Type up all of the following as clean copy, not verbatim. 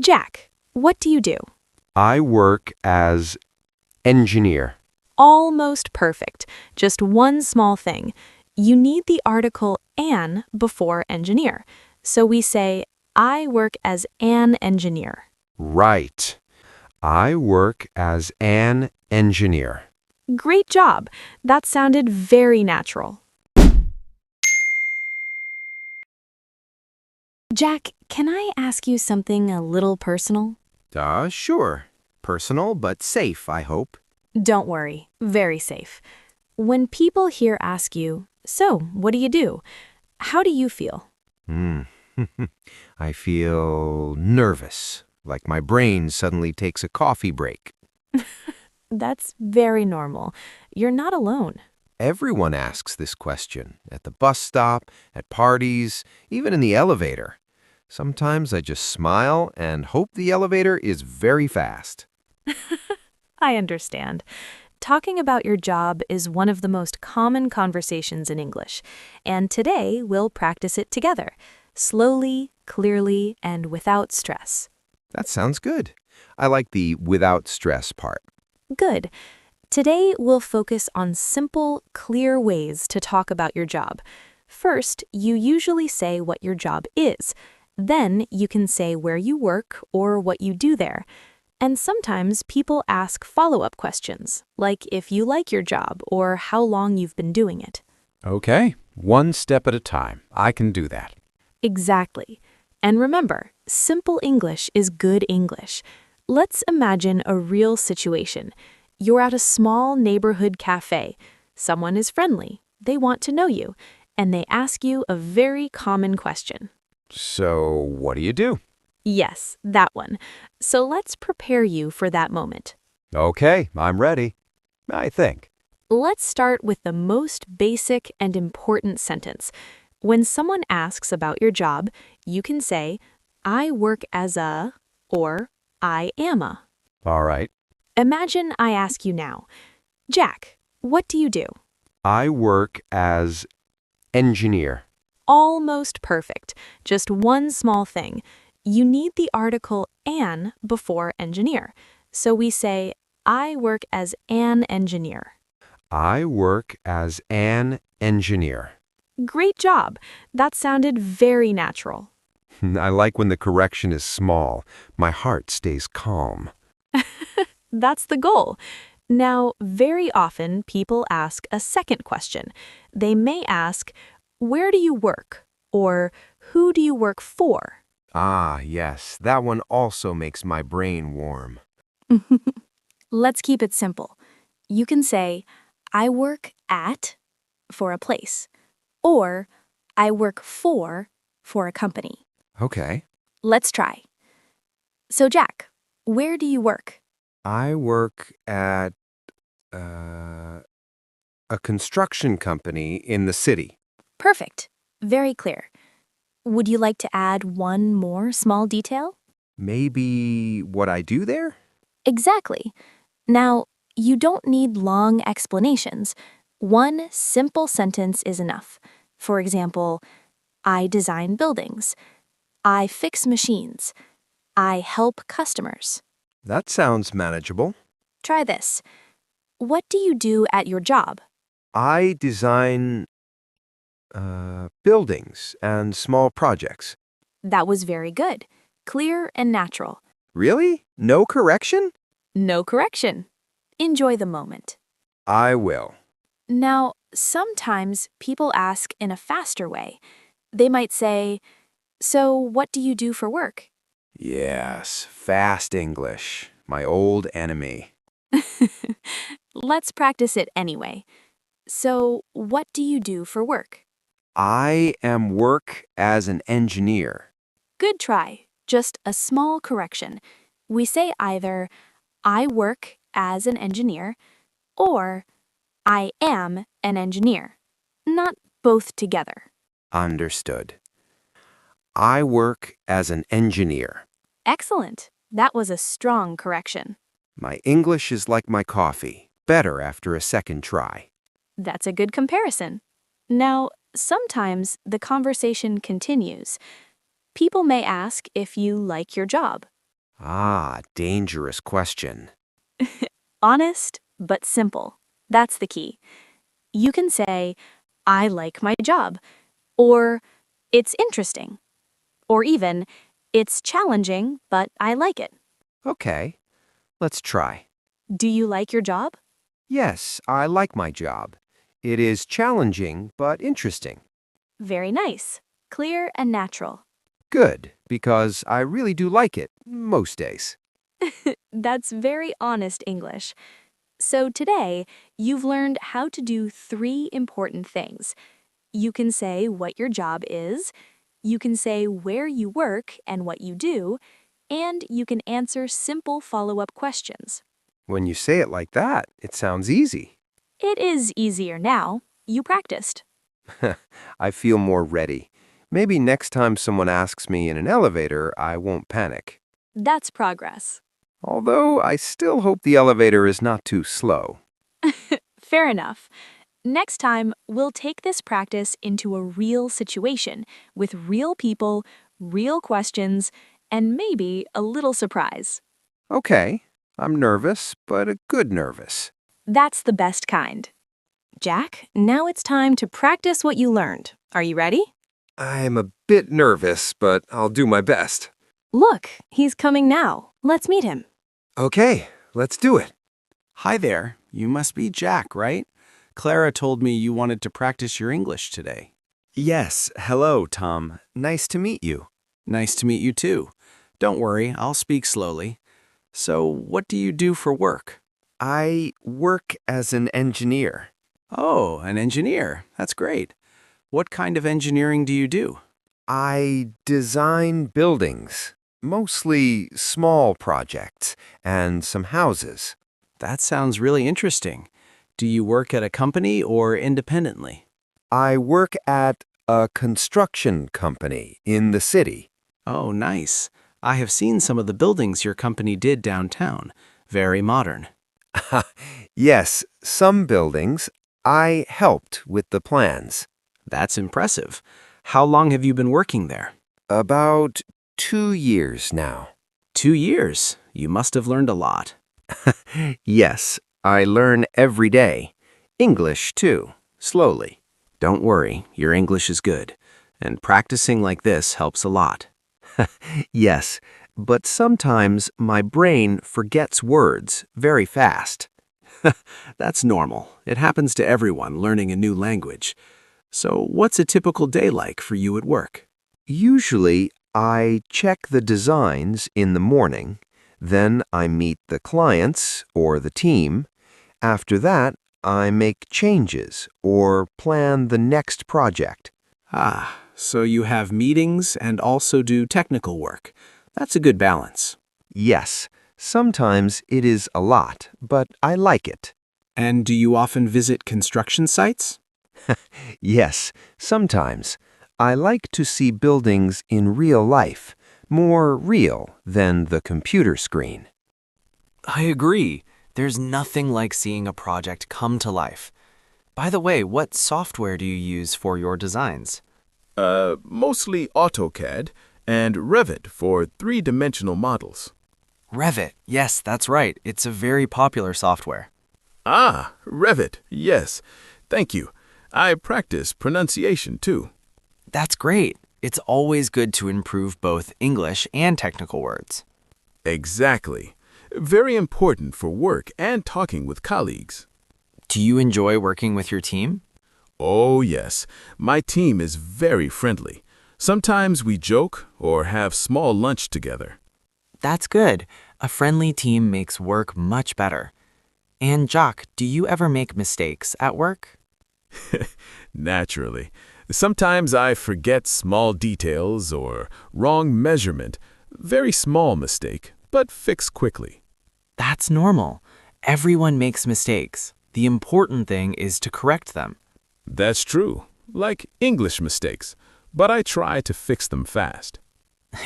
Jack, what do you do? I work as engineer. Almost perfect. Just one small thing. You need the article an before engineer. So we say, I work as an engineer. Right. I work as an engineer. Great job. That sounded very natural. Jack, can I ask you something a little personal? Sure. Personal, but safe, I hope. Don't worry, very safe. When people here ask you, so, what do you do? How do you feel? Hmm. I feel nervous, like my brain suddenly takes a coffee break. That's very normal. You're not alone. Everyone asks this question, at the bus stop, at parties, even in the elevator. Sometimes I just smile and hope the elevator is very fast. I understand. Talking about your job is one of the most common conversations in English, and today we'll practice it together, slowly, clearly, and without stress. That sounds good. I like the without stress part. Good. Today we'll focus on simple, clear ways to talk about your job. First, you usually say what your job is. Then you can say where you work or what you do there. And sometimes people ask follow-up questions, like if you like your job or how long you've been doing it. Okay, one step at a time. I can do that. Exactly. And remember, simple English is good English. Let's imagine a real situation. You're at a small neighborhood cafe. Someone is friendly. They want to know you, and they ask you a very common question. So, what do you do? Yes, that one. So let's prepare you for that moment. Okay, I'm ready. I think. Let's start with the most basic and important sentence. When someone asks about your job, you can say, I work as a, or I am a. All right. Imagine I ask you now, Jack, what do you do? I work as engineer. Almost perfect. Just one small thing. You need the article an before engineer. So we say, I work as an engineer. I work as an engineer. Great job. That sounded very natural. I like when the correction is small. My heart stays calm. That's the goal. Now, very often people ask a second question. They may ask, where do you work? Or who do you work for? Ah, yes, that one also makes my brain warm. Let's keep it simple. You can say, I work at for a place, or I work for a company. Okay. Let's try. So, Jack, where do you work? I work at a construction company in the city. Perfect. Very clear. Would you like to add one more small detail? Maybe what I do there? Exactly. Now, you don't need long explanations. One simple sentence is enough. For example, I design buildings. I fix machines. I help customers. That sounds manageable. Try this. What do you do at your job? I design buildings and small projects. That was very good. Clear and natural. Really? No correction? No correction. Enjoy the moment. I will. Now, sometimes people ask in a faster way. They might say, so what do you do for work? Yes, fast English, my old enemy. Let's practice it anyway. So, what do you do for work? I am work as an engineer. Good try. Just a small correction. We say either, I work as an engineer, or I am an engineer. Not both together. Understood. I work as an engineer. Excellent. That was a strong correction. My English is like my coffee, better after a second try. That's a good comparison. Now, sometimes the conversation continues. People may ask if you like your job. Ah, dangerous question. Honest, but simple. That's the key. You can say, I like my job, or it's interesting, or even, it's challenging, but I like it. Okay, let's try. Do you like your job? Yes, I like my job. It is challenging, but interesting. Very nice. Clear and natural. Good, because I really do like it most days. That's very honest English. So today, you've learned how to do three important things. You can say what your job is, you can say where you work and what you do, and you can answer simple follow-up questions. When you say it like that, it sounds easy. It is easier now. You practiced. I feel more ready. Maybe next time someone asks me in an elevator, I won't panic. That's progress. Although I still hope the elevator is not too slow. Fair enough. Next time, we'll take this practice into a real situation with real people, real questions, and maybe a little surprise. Okay, I'm nervous, but a good nervous. That's the best kind. Jack, now it's time to practice what you learned. Are you ready? I'm a bit nervous, but I'll do my best. Look, he's coming now. Let's meet him. Okay, let's do it. Hi there. You must be Jack, right? Clara told me you wanted to practice your English today. Yes, hello, Tom. Nice to meet you. Nice to meet you too. Don't worry, I'll speak slowly. So, what do you do for work? I work as an engineer. Oh, an engineer. That's great. What kind of engineering do you do? I design buildings, mostly small projects, and some houses. That sounds really interesting. Do you work at a company or independently? I work at a construction company in the city. Oh, nice. I have seen some of the buildings your company did downtown. Very modern. Yes, some buildings. I helped with the plans. That's impressive. How long have you been working there? About 2 years now. 2 years. You must have learned a lot. Yes, I learn every day. English, too, slowly. Don't worry, your English is good. And practicing like this helps a lot. Yes, but sometimes my brain forgets words very fast. That's normal. It happens to everyone learning a new language. So, what's a typical day like for you at work? Usually, I check the designs in the morning, then I meet the clients or the team. After that, I make changes or plan the next project. Ah, so you have meetings and also do technical work. That's a good balance. Yes, sometimes it is a lot, but I like it. And do you often visit construction sites? Yes, sometimes. I like to see buildings in real life, more real than the computer screen. I agree. There's nothing like seeing a project come to life. By the way, what software do you use for your designs? Mostly AutoCAD and Revit for three-dimensional models. Revit. Yes, that's right. It's a very popular software. Ah, Revit. Yes. Thank you. I practice pronunciation too. That's great. It's always good to improve both English and technical words. Exactly. Very important for work and talking with colleagues. Do you enjoy working with your team? Oh, yes. My team is very friendly. Sometimes we joke or have small lunch together. That's good. A friendly team makes work much better. And Jack, do you ever make mistakes at work? Naturally. Sometimes I forget small details or wrong measurement. Very small mistake, but fix quickly. That's normal. Everyone makes mistakes. The important thing is to correct them. That's true, like English mistakes, but I try to fix them fast.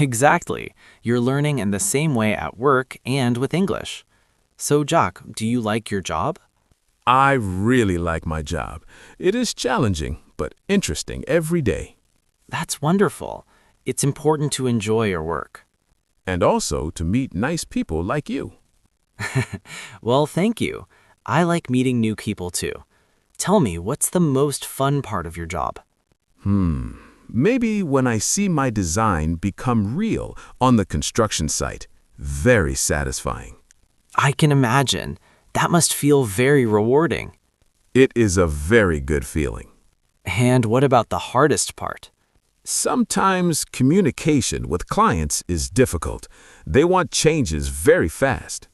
Exactly. You're learning in the same way at work and with English. So, Jack, do you like your job? I really like my job. It is challenging, but interesting every day. That's wonderful. It's important to enjoy your work. and also to meet nice people like you. Well, thank you. I like meeting new people too. Tell me, what's the most fun part of your job? Maybe when I see my design become real on the construction site. Very satisfying. I can imagine. That must feel very rewarding. It is a very good feeling. And what about the hardest part? Sometimes communication with clients is difficult. They want changes very fast.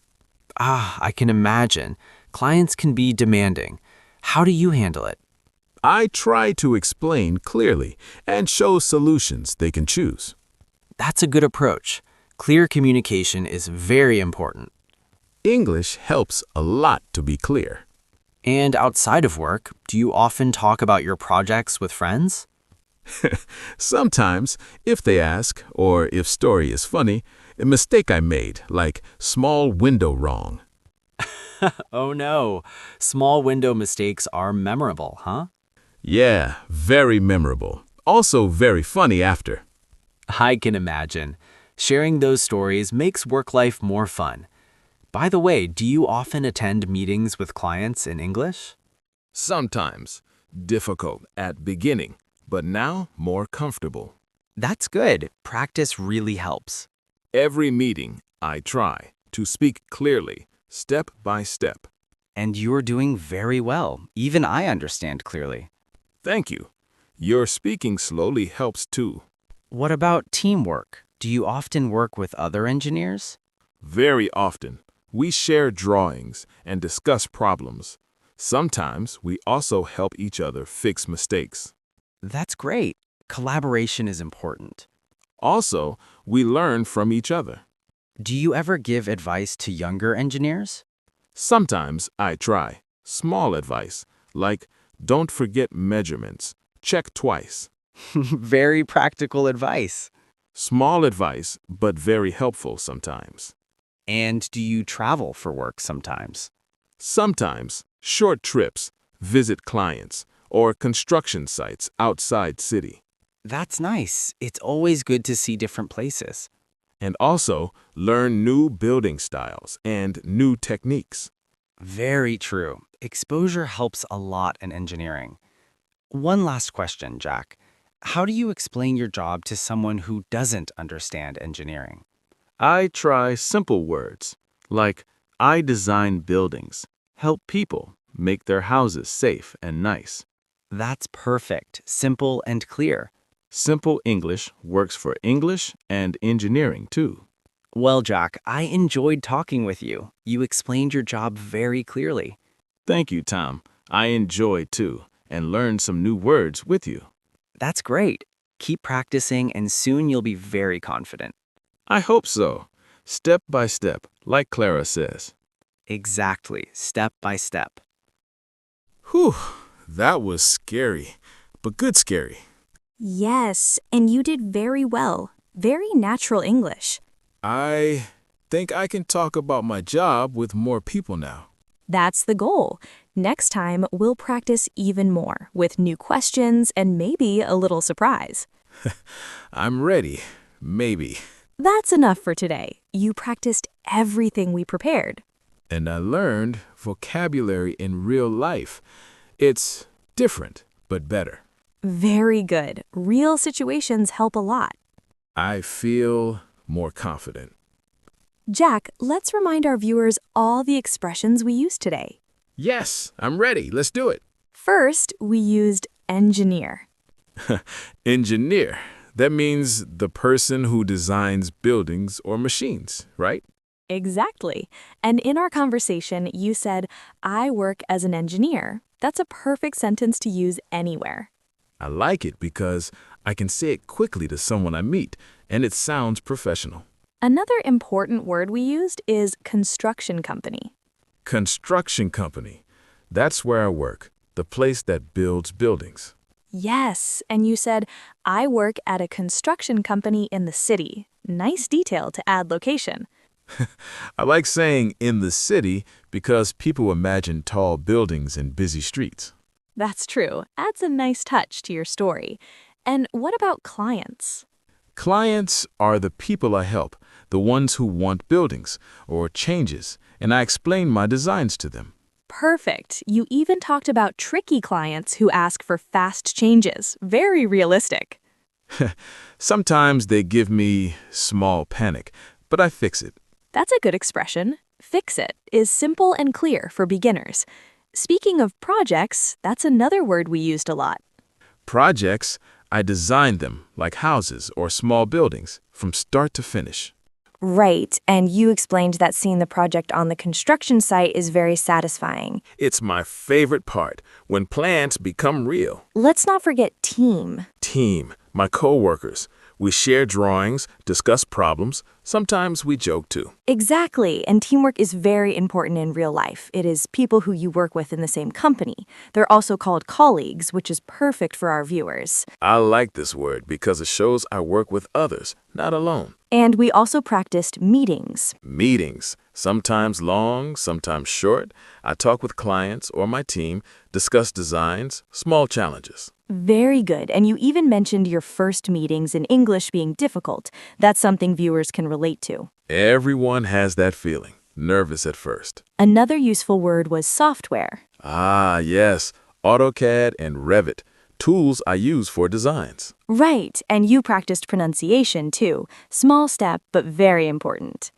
I can imagine. Clients can be demanding. How do you handle it? I try to explain clearly and show solutions they can choose. That's a good approach. Clear communication is very important. English helps a lot to be clear. And outside of work, do you often talk about your projects with friends? Sometimes, if they ask, or if story is funny, a mistake I made, like small window wrong. Oh no, small window mistakes are memorable, huh? Yeah, very memorable. Also very funny after. I can imagine. Sharing those stories makes work life more fun. By the way, do you often attend meetings with clients in English? Sometimes. Difficult at beginning, but now more comfortable. That's good. Practice really helps. Every meeting, I try to speak clearly, step by step. And you're doing very well. Even I understand clearly. Thank you. Your speaking slowly helps too. What about teamwork? Do you often work with other engineers? Very often, we share drawings and discuss problems. Sometimes we also help each other fix mistakes. That's great. Collaboration is important. Also, we learn from each other. Do you ever give advice to younger engineers? Sometimes I try. Small advice, like don't forget measurements, check twice. Very practical advice. Small advice, but very helpful sometimes. And do you travel for work sometimes? Sometimes, short trips, visit clients, or construction sites outside city. That's nice. It's always good to see different places. And also learn new building styles and new techniques. Very true. Exposure helps a lot in engineering. One last question, Jack. How do you explain your job to someone who doesn't understand engineering? I try simple words, like I design buildings, help people make their houses safe and nice. That's perfect, simple and clear. Simple English works for English and engineering too. Well, Jack, I enjoyed talking with you. You explained your job very clearly. Thank you, Tom. I enjoyed too, and learned some new words with you. That's great. Keep practicing and soon you'll be very confident. I hope so. Step by step, like Clara says. Exactly, step by step. Whew, that was scary, but good scary. Yes, and you did very well. Very natural English. I think I can talk about my job with more people now. That's the goal. Next time, we'll practice even more with new questions and maybe a little surprise. I'm ready. Maybe. That's enough for today. You practiced everything we prepared. And I learned vocabulary in real life. It's different, but better. Very good. Real situations help a lot. I feel more confident. Jack, let's remind our viewers all the expressions we used today. Yes, I'm ready. Let's do it. First, we used engineer. Engineer. That means the person who designs buildings or machines, right? Exactly. And in our conversation, you said, I work as an engineer. That's a perfect sentence to use anywhere. I like it because I can say it quickly to someone I meet, and it sounds professional. Another important word we used is construction company. Construction company. That's where I work, the place that builds buildings. Yes, and you said, I work at a construction company in the city. Nice detail to add location. I like saying in the city because people imagine tall buildings and busy streets. That's true. Adds a nice touch to your story. And what about clients? Clients are the people I help. the ones who want buildings or changes, and I explain my designs to them. Perfect. You even talked about tricky clients who ask for fast changes. Very realistic. Sometimes they give me small panic, but I fix it. That's a good expression. Fix it is simple and clear for beginners. Speaking of projects, that's another word we used a lot. Projects, I design them like houses or small buildings from start to finish. Right, and you explained that seeing the project on the construction site is very satisfying. It's my favorite part, when plans become real. Let's not forget team. Team, my coworkers. We share drawings, discuss problems. Sometimes we joke too. Exactly, and teamwork is very important in real life. It is people who you work with in the same company. They're also called colleagues, which is perfect for our viewers. I like this word because it shows I work with others, not alone. And we also practiced meetings. Meetings, sometimes long, sometimes short. I talk with clients or my team, discuss designs, small challenges. Very good, and you even mentioned your first meetings in English being difficult. That's something viewers can relate to. Everyone has that feeling, nervous at first. Another useful word was software. Ah, yes, AutoCAD and Revit, tools I use for designs. Right, and you practiced pronunciation too. Small step, but very important.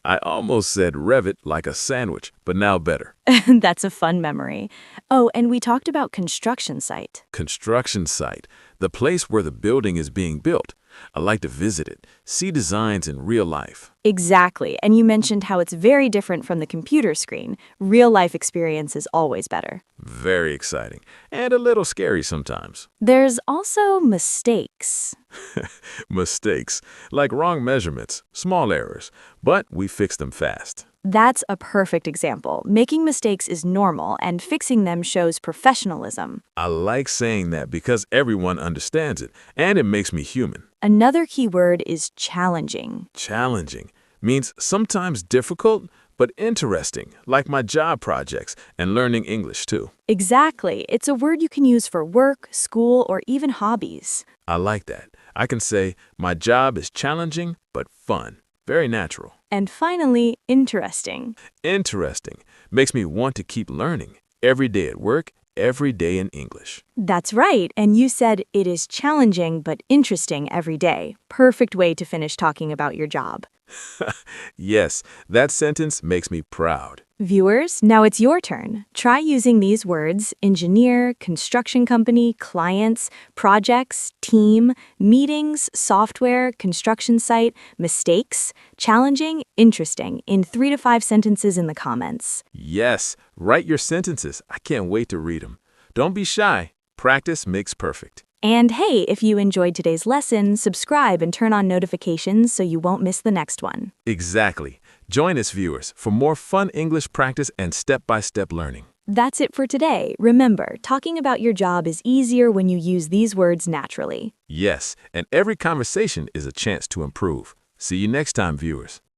I almost said Revit like a sandwich, but now better. That's a fun memory. Oh, and we talked about construction site. Construction site, the place where the building is being built. I like to visit it, see designs in real life. Exactly, and you mentioned how it's very different from the computer screen. Real-life experience is always better. Very exciting, and a little scary sometimes. There's also mistakes. Mistakes, like wrong measurements, small errors, but we fix them fast. That's a perfect example. Making mistakes is normal, and fixing them shows professionalism. I like saying that because everyone understands it, and it makes me human. Another key word is challenging. Challenging means sometimes difficult, but interesting, like my job projects and learning English too. Exactly. It's a word you can use for work, school, or even hobbies. I like that. I can say, my job is challenging, but fun. Very natural. And finally, interesting. Interesting makes me want to keep learning every day at work, every day in English. That's right, and you said it is challenging but interesting every day. Perfect way to finish talking about your job. Yes, that sentence makes me proud. Viewers, now it's your turn. Try using these words: engineer, construction company, clients, projects, team, meetings, software, construction site, mistakes, challenging, interesting in 3 to 5 sentences in the comments. Yes, write your sentences. I can't wait to read them. Don't be shy. Practice makes perfect. And hey, if you enjoyed today's lesson, subscribe and turn on notifications so you won't miss the next one. Exactly. Join us, viewers, for more fun English practice and step-by-step learning. That's it for today. Remember, talking about your job is easier when you use these words naturally. Yes, and every conversation is a chance to improve. See you next time, viewers.